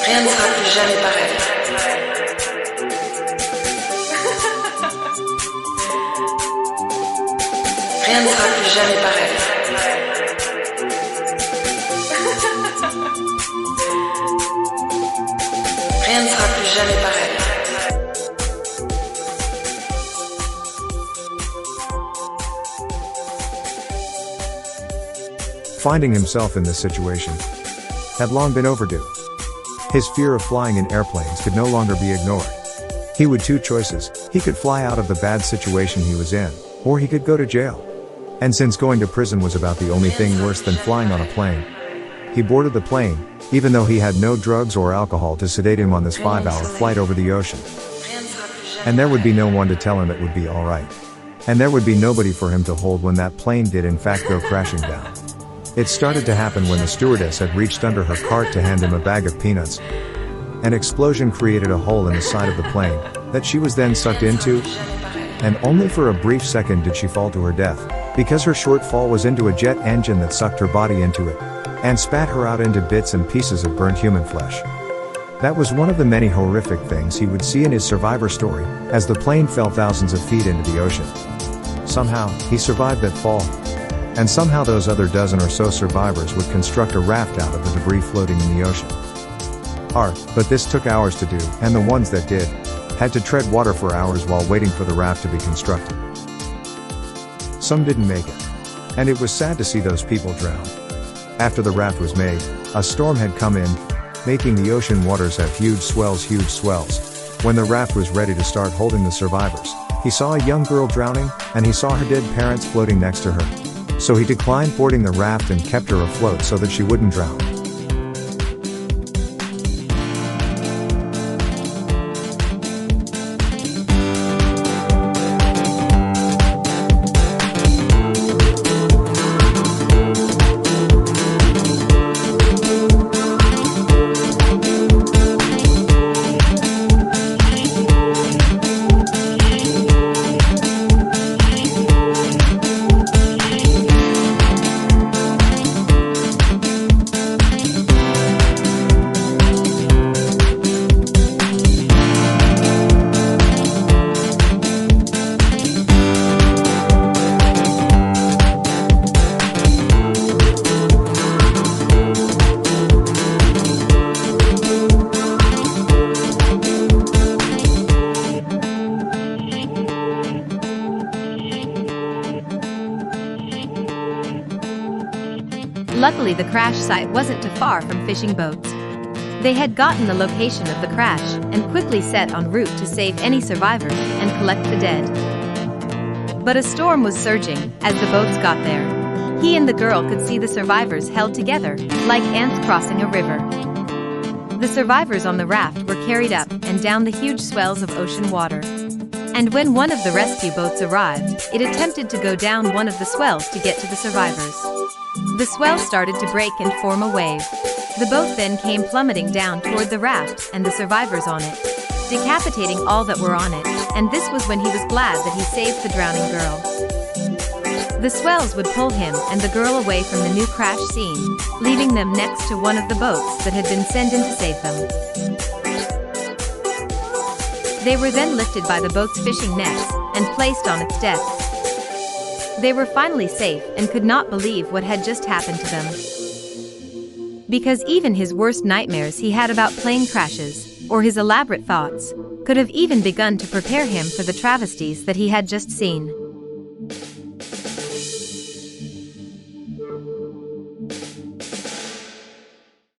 Rien ne sera plus jamais pareil. Rien ne sera plus jamais pareil. Rien ne sera plus jamais pareil. Finding himself in this situation had long been overdue. His fear of flying in airplanes could no longer be ignored. He had two choices: he could fly out of the bad situation he was in, or he could go to jail. And since going to prison was about the only thing worse than flying on a plane, he boarded the plane, even though he had no drugs or alcohol to sedate him on this 5-hour flight over the ocean. And there would be no one to tell him it would be alright. And there would be nobody for him to hold when that plane did in fact go crashing down. It started to happen when the stewardess had reached under her cart to hand him a bag of peanuts. An explosion created a hole in the side of the plane, that she was then sucked into, and only for a brief second did she fall to her death, because her short fall was into a jet engine that sucked her body into it, and spat her out into bits and pieces of burnt human flesh. That was one of the many horrific things he would see in his survivor story, as the plane fell thousands of feet into the ocean. Somehow, he survived that fall. And somehow those other dozen or so survivors would construct a raft out of the debris floating in the ocean. But this took hours to do, and the ones that did, had to tread water for hours while waiting for the raft to be constructed. Some didn't make it. And it was sad to see those people drown. After the raft was made, a storm had come in, making the ocean waters have huge swells. When the raft was ready to start holding the survivors, he saw a young girl drowning, and he saw her dead parents floating next to her. So he declined boarding the raft and kept her afloat so that she wouldn't drown. Luckily, the crash site wasn't too far from fishing boats. They had gotten the location of the crash and quickly set en route to save any survivors and collect the dead. But a storm was surging as the boats got there. He and the girl could see the survivors held together, like ants crossing a river. The survivors on the raft were carried up and down the huge swells of ocean water. And when one of the rescue boats arrived, it attempted to go down one of the swells to get to the survivors. The swell started to break and form a wave. The boat then came plummeting down toward the raft and the survivors on it, decapitating all that were on it, and this was when he was glad that he saved the drowning girl. The swells would pull him and the girl away from the new crash scene, leaving them next to one of the boats that had been sent in to save them. They were then lifted by the boat's fishing nets and placed on its deck. They were finally safe and could not believe what had just happened to them. Because even his worst nightmares he had about plane crashes, or his elaborate thoughts, could have even begun to prepare him for the travesties that he had just seen.